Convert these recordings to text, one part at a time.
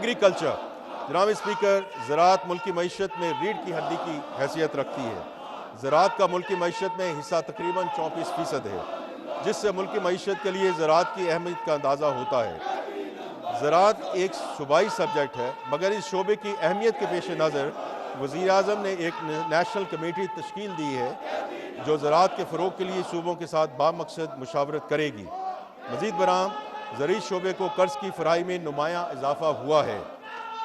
Agriculture, جناب speaker, زراعت ملکی معیشت میں ریڑھ کی ہڈی کی حیثیت رکھتی ہے۔ زراعت کا ملکی معیشت میں حصہ تقریباً 34% ہے، جس سے ملکی معیشت کے لیے زراعت کی اہمیت کا اندازہ ہوتا ہے۔ زراعت ایک صوبائی سبجیکٹ ہے، مگر اس شعبے کی اہمیت کے پیش نظر وزیر اعظم نے ایک نیشنل کمیٹی تشکیل دی ہے جو زراعت کے فروغ کے لیے صوبوں کے ساتھ بامقصد مشاورت کرے گی۔ مزید برآں زرعی شعبے کو قرض کی فراہمی میں نمایاں اضافہ ہوا ہے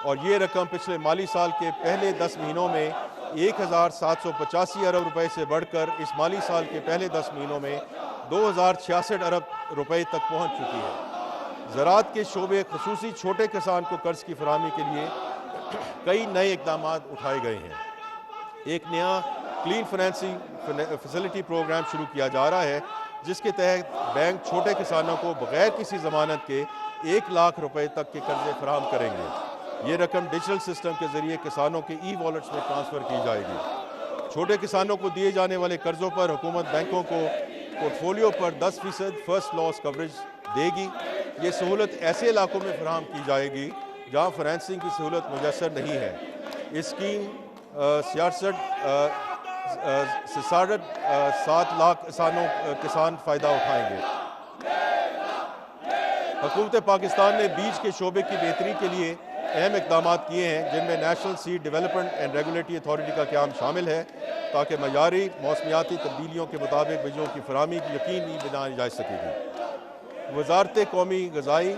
اور یہ رقم پچھلے مالی سال کے پہلے 10 مہینوں میں 1785 ارب روپے سے بڑھ کر اس مالی سال کے پہلے 10 مہینوں میں 2066 ارب روپے تک پہنچ چکی ہے۔ زراعت کے شعبے خصوصی چھوٹے کسان کو قرض کی فراہمی کے لیے کئی نئے اقدامات اٹھائے گئے ہیں۔ ایک نیا کلین فائنینسنگ فیسلٹی پروگرام شروع کیا جا رہا ہے، جس کے تحت بینک چھوٹے کسانوں کو بغیر کسی ضمانت کے 1 لاکھ روپے تک کے قرضے فراہم کریں گے۔ یہ رقم ڈیجیٹل سسٹم کے ذریعے کسانوں کے ای والیٹس میں ٹرانسفر کی جائے گی۔ چھوٹے کسانوں کو دیے جانے والے قرضوں پر حکومت بینکوں کو پورٹ فولیو پر 10% فرسٹ لاس کوریج دے گی۔ یہ سہولت ایسے علاقوں میں فراہم کی جائے گی جہاں فائنینسنگ کی سہولت میسر نہیں ہے۔ اس اسکیم 7 لاکھ کسان فائدہ اٹھائیں گے۔ حکومت پاکستان نے بیج کے شعبے کی بہتری کے لیے اہم اقدامات کیے ہیں، جن میں national seed development and regulatory authority کا قیام شامل ہے تاکہ معیاری موسمیاتی تبدیلیوں کے مطابق بیجوں کی فراہمی یقینی بنائی جا سکے گی۔ وزارت قومی غذائی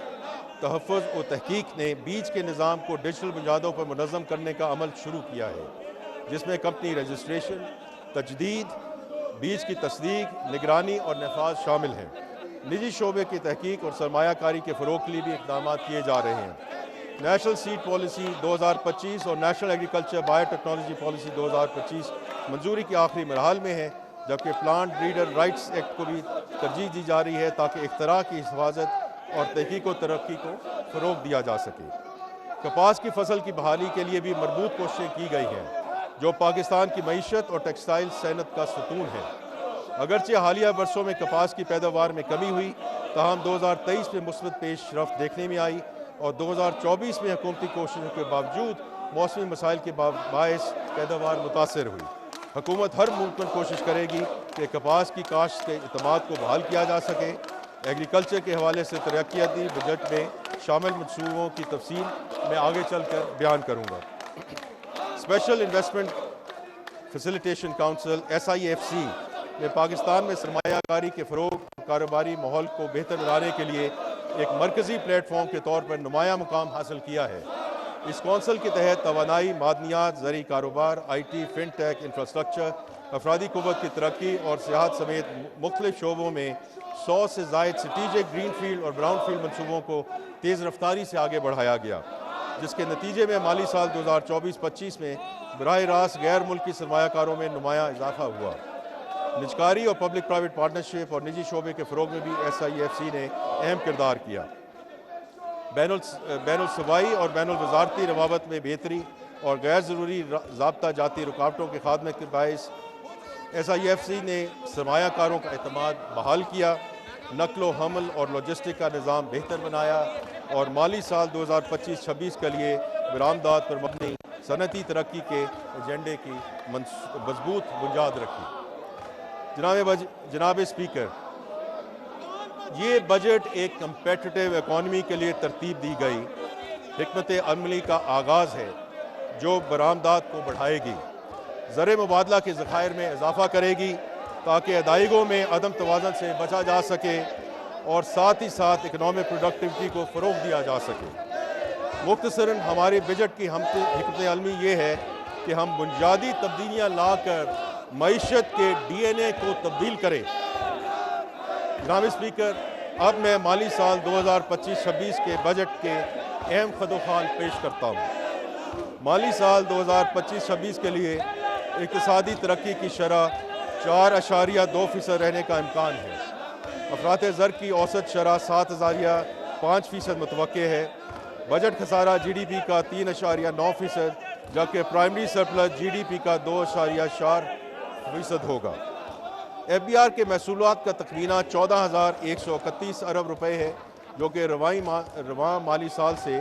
تحفظ و تحقیق نے بیج کے نظام کو ڈیجیٹل بنیادوں پر منظم کرنے کا عمل شروع کیا ہے، جس میں کمپنی رجسٹریشن، تجدید، بیج کی تصدیق، نگرانی اور نفاذ شامل ہیں۔ نجی شعبے کی تحقیق اور سرمایہ کاری کے فروغ کے لیے بھی اقدامات کیے جا رہے ہیں۔ نیشنل سیڈ پالیسی 2025 اور national agriculture bio technology policy 2025 منظوری کے آخری مراحل میں ہیں، جبکہ پلانٹ بریڈر رائٹس ایکٹ کو بھی ترجیح دی جا رہی ہے تاکہ اختراع کی حفاظت اور تحقیق و ترقی کو فروغ دیا جا سکے۔ کپاس کی فصل کی بحالی کے لیے بھی مربوط کوششیں کی گئی ہیں، جو پاکستان کی معیشت اور ٹیکسٹائل صنعت کا ستون ہے۔ اگرچہ حالیہ برسوں میں کپاس کی پیداوار میں کمی ہوئی، تاہم 2023 میں مثبت پیش رفت دیکھنے میں آئی اور 2024 میں حکومتی کوششوں کے باوجود موسمی مسائل کے باعث پیداوار متاثر ہوئی۔ حکومت ہر ممکن کوشش کرے گی کہ کپاس کی کاشت کے اعتماد کو بحال کیا جا سکے۔ ایگریکلچر کے حوالے سے ترقیاتی بجٹ میں شامل منصوبوں کی تفصیل میں آگے چل کر بیان کروں گا۔ Special investment facilitation council SIFC نے پاکستان میں سرمایہ کاری کے فروغ اور کاروباری ماحول کو بہتر بنانے کے لیے ایک مرکزی پلیٹ فارم کے طور پر نمایاں مقام حاصل کیا ہے۔ اس کونسل کے تحت توانائی، معدنیات، زرعی کاروبار، IT، فن ٹیک، انفراسٹرکچر، افرادی قوت کی ترقی اور سیاحت سمیت مختلف شعبوں میں 100 سے زائد اسٹریٹجک گرین فیلڈ اور براؤن فیلڈ منصوبوں کو تیز رفتاری سے آگے بڑھایا گیا، جس کے نتیجے میں مالی سال 2024-25 میں براہ راست غیر ملکی سرمایہ کاروں میں نمایاں اضافہ ہوا۔ نجکاری اور پبلک پرائیویٹ پارٹنرشپ اور نجی شعبے کے فروغ میں بھی SIFC نے اہم کردار کیا۔ بین الصوبائی اور بین الوزارتی روابط میں بہتری اور غیر ضروری ضابطہ جاتی رکاوٹوں کے خاتمے کے باعث SIFC نے سرمایہ کاروں کا اعتماد بحال کیا، نقل و حمل اور لاجسٹک کا نظام بہتر بنایا اور مالی سال 2025-26 کے لیے برآمدات پر مبنی صنعتی ترقی کے ایجنڈے کی مضبوط بنیاد رکھی۔ جناب اسپیکر، یہ بجٹ ایک کمپیٹیٹیو اکانومی کے لیے ترتیب دی گئی حکمت عملی کا آغاز ہے جو برآمدات کو بڑھائے گی، زر مبادلہ کے ذخائر میں اضافہ کرے گی تاکہ ادائیگوں میں عدم توازن سے بچا جا سکے اور ساتھ ہی ساتھ اکنامک پروڈکٹیوٹی کو فروغ دیا جا سکے۔ مختصراً ہمارے بجٹ کی حکمت عملی یہ ہے کہ ہم بنیادی تبدیلیاں لا کر معیشت کے DNA کو تبدیل کریں۔ جناب اسپیکر، اب میں مالی سال 2025-26 کے بجٹ کے اہم خد و خال پیش کرتا ہوں۔ مالی سال 2025-26 کے لیے اقتصادی ترقی کی شرح 4.2% رہنے کا امکان ہے۔ افراط زر کی اوسط شرح 7.5% متوقع ہے۔ بجٹ خسارہ GDP کا 3.9%، جبکہ پرائمری سرپلس GDP کا 2.4% ہوگا۔ FBR کے محصولات کا تخمینہ 14,131 ارب روپے ہے، جو کہ رواں مالی سال سے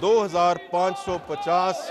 2,550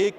1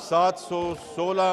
716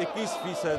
21%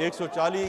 140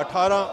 18